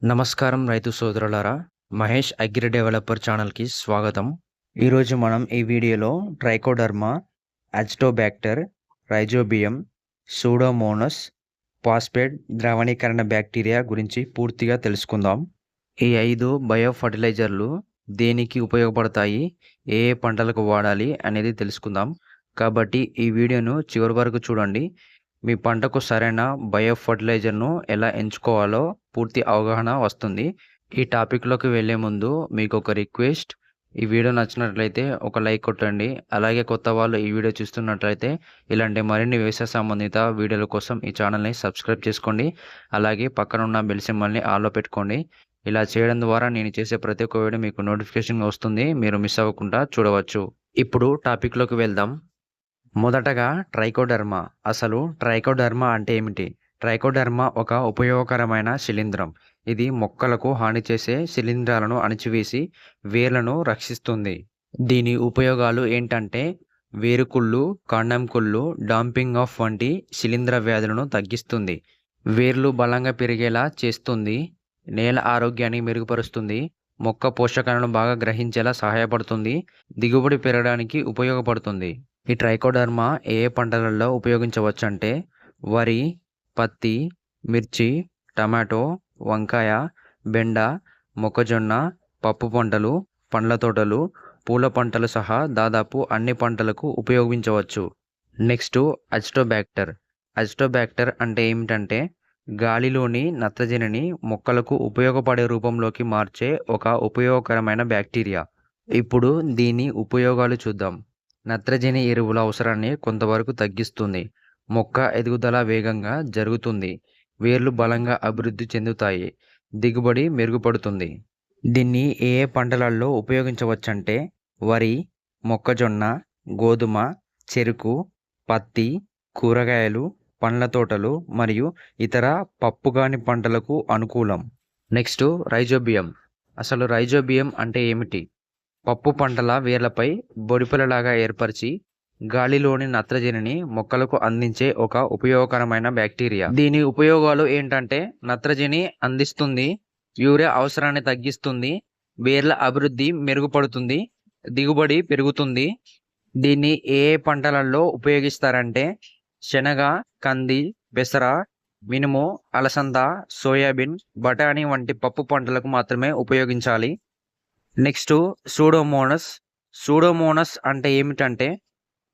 నమస్కారం రైతు సోదరులారా. మహేష్ అగ్రి డెవలపర్ ఛానల్కి స్వాగతం. ఈరోజు మనం ఈ వీడియోలో trichoderma, azotobacter, rhizobium, pseudomonas, phosphate ద్రవణీకరణ బ్యాక్టీరియా గురించి పూర్తిగా తెలుసుకుందాం. ఈ 5 బయో ఫర్టిలైజర్లు దేనికి ఉపయోగపడతాయి, ఏ ఏ పంటలకు వాడాలి అనేది తెలుసుకుందాం. కాబట్టి ఈ వీడియోను చివరి వరకు చూడండి. మీ పంటకు సరైన బయో ఫర్టిలైజర్ను ఎలా ఎంచుకోవాలో పూర్తి అవగాహన వస్తుంది. ఈ టాపిక్లోకి వెళ్ళే ముందు మీకు ఒక రిక్వెస్ట్, ఈ వీడియో నచ్చినట్లయితే ఒక లైక్ కొట్టండి. అలాగే కొత్త వాళ్ళు ఈ వీడియో చూస్తున్నట్లయితే ఇలాంటి మరిన్ని వ్యవసాయ సంబంధిత వీడియోల కోసం ఈ ఛానల్ని సబ్స్క్రైబ్ చేసుకోండి. అలాగే పక్కన ఉన్న బెల్ సింబల్ని ఆన్లో పెట్టుకోండి. ఇలా చేయడం ద్వారా నేను చేసే ప్రతి ఒక్క వీడియో మీకు నోటిఫికేషన్ వస్తుంది, మీరు మిస్ అవ్వకుండా చూడవచ్చు. ఇప్పుడు టాపిక్లోకి వెళ్దాం. మొదటగా ట్రైకోడర్మా. అసలు ట్రైకోడర్మా అంటే ఏమిటి? ట్రైకోడర్మా ఒక ఉపయోగకరమైన శిలీంధ్రం. ఇది మొక్కలకు హాని చేసే శిలీంధ్రాలను అణిచివేసి వేర్లను రక్షిస్తుంది. దీని ఉపయోగాలు ఏంటంటే వేరుకుళ్ళు, కాండం కుళ్ళు, డాంపింగ్ ఆఫ్ వంటి శిలీంధ్ర వ్యాధులను తగ్గిస్తుంది. వేర్లు బలంగా పెరిగేలా చేస్తుంది. నేల ఆరోగ్యాన్ని మెరుగుపరుస్తుంది. మొక్క పోషకాలను బాగా గ్రహించేలా సహాయపడుతుంది. దిగుబడి పెరగడానికి ఉపయోగపడుతుంది. ఈ ట్రైకోడర్మా ఏ పంటలలో ఉపయోగించవచ్చు అంటే వరి, పత్తి, మిర్చి, టమాటో, వంకాయ, బెండ, మొక్కజొన్న, పప్పు పంటలు, పండ్ల తోటలు, పూల పంటలు సహా దాదాపు అన్ని పంటలకు ఉపయోగించవచ్చు. Next Azotobacter. అజిటోబ్యాక్టర్ అంటే ఏమిటంటే గాలిలోని నత్రజనిని మొక్కలకు ఉపయోగపడే రూపంలోకి మార్చే ఒక ఉపయోగకరమైన బ్యాక్టీరియా. ఇప్పుడు దీని ఉపయోగాలు చూద్దాం. నత్రజని ఎరువుల అవసరాన్ని కొంతవరకు తగ్గిస్తుంది. మొక్క ఎదుగుదల వేగంగా జరుగుతుంది. వేర్లు బలంగా అభివృద్ధి చెందుతాయి. దిగుబడి మెరుగుపడుతుంది. దీన్ని ఏ ఏ పంటలలో ఉపయోగించవచ్చంటే వరి, మొక్కజొన్న, గోధుమ, చెరుకు, పత్తి, కూరగాయలు, పండ్ల తోటలు మరియు ఇతర పప్పుగాని పంటలకు అనుకూలం. Next rhizobium. అసలు రైజోబియం అంటే ఏమిటి? పప్పు పంటల వేర్లపై బొడిపెలలాగా ఏర్పరిచి గాలిలోని నత్రజనిని మొక్కలకు అందించే ఒక ఉపయోగకరమైన బ్యాక్టీరియా. దీని ఉపయోగాలు ఏంటంటే నత్రజని అందిస్తుంది, యూరియా అవసరాన్ని తగ్గిస్తుంది, వేర్ల అభివృద్ధి మెరుగుపడుతుంది, దిగుబడి పెరుగుతుంది. దీన్ని ఏ పంటలలో ఉపయోగిస్తారంటే శనగ, కంది, పెసర, మినుము, అలసంద, సోయాబీన్, బఠానీ వంటి పప్పు పంటలకు మాత్రమే ఉపయోగించాలి. Next Pseudomonas. సూడోమోనస్ అంటే ఏమిటంటే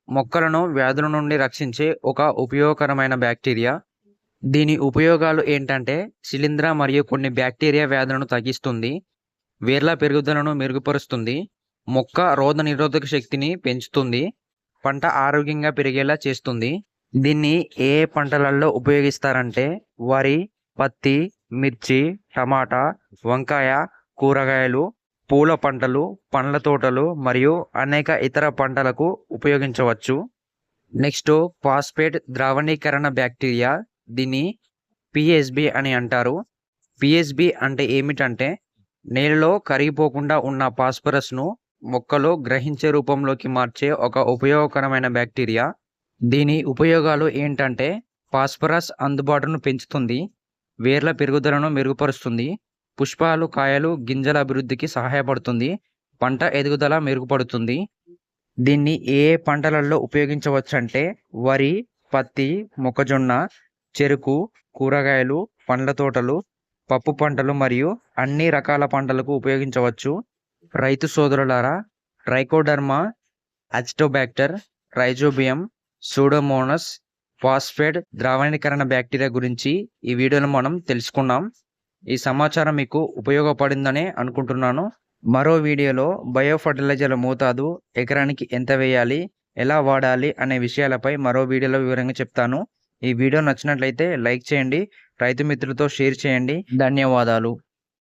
మొక్కలను వ్యాధుల నుండి రక్షించే ఒక ఉపయోగకరమైన బ్యాక్టీరియా. దీని ఉపయోగాలు ఏంటంటే శిలీంధ్ర మరియు కొన్ని బ్యాక్టీరియా వ్యాధులను తగ్గిస్తుంది, వేర్ల పెరుగుదలను మెరుగుపరుస్తుంది, మొక్క రోగ నిరోధక శక్తిని పెంచుతుంది, పంట ఆరోగ్యంగా పెరిగేలా చేస్తుంది. దీన్ని ఏ పంటలలో ఉపయోగిస్తారంటే వరి, పత్తి, మిర్చి, టమాటా, వంకాయ, కూరగాయలు, పూల పంటలు, పండ్ల తోటలు మరియు అనేక ఇతర పంటలకు ఉపయోగించవచ్చు. నెక్స్ట్ ఫాస్ఫేట్ ద్రవణీకరణ బ్యాక్టీరియా. దీన్ని పిఎస్బి అని అంటారు. పిఎస్బి అంటే ఏమిటంటే నేలలో కరిగిపోకుండా ఉన్న ఫాస్ఫరస్ను మొక్కలు గ్రహించే రూపంలోకి మార్చే ఒక ఉపయోగకరమైన బ్యాక్టీరియా. దీని ఉపయోగాలు ఏంటంటే ఫాస్ఫరస్ అందుబాటును పెంచుతుంది, వేర్ల పెరుగుదలను మెరుగుపరుస్తుంది, పుష్పాలు, కాయలు, గింజల అభివృద్ధికి సహాయపడుతుంది, పంట ఎదుగుదల మెరుగుపడుతుంది. దీన్ని ఏ పంటలలో ఉపయోగించవచ్చంటే వరి, పత్తి, మొక్కజొన్న, చెరుకు, కూరగాయలు, పండ్ల తోటలు, పప్పు పంటలు మరియు అన్ని రకాల పంటలకు ఉపయోగించవచ్చు. రైతు సోదరులారా, trichoderma, azotobacter, rhizobium, pseudomonas, phosphate ద్రవణీకరణ బ్యాక్టీరియా గురించి ఈ వీడియోలో మనం తెలుసుకున్నాం. ఈ సమాచారం మీకు ఉపయోగపడిందనే అనుకుంటున్నాను. మరో వీడియోలో బయో ఫర్టిలైజర్ల మోతాదు, ఎకరానికి ఎంత వేయాలి, ఎలా వాడాలి అనే విషయాలపై మరో వీడియోలో వివరంగా చెప్తాను. ఈ వీడియో నచ్చినట్లయితే లైక్ చేయండి, రైతు మిత్రులతో షేర్ చేయండి. ధన్యవాదాలు.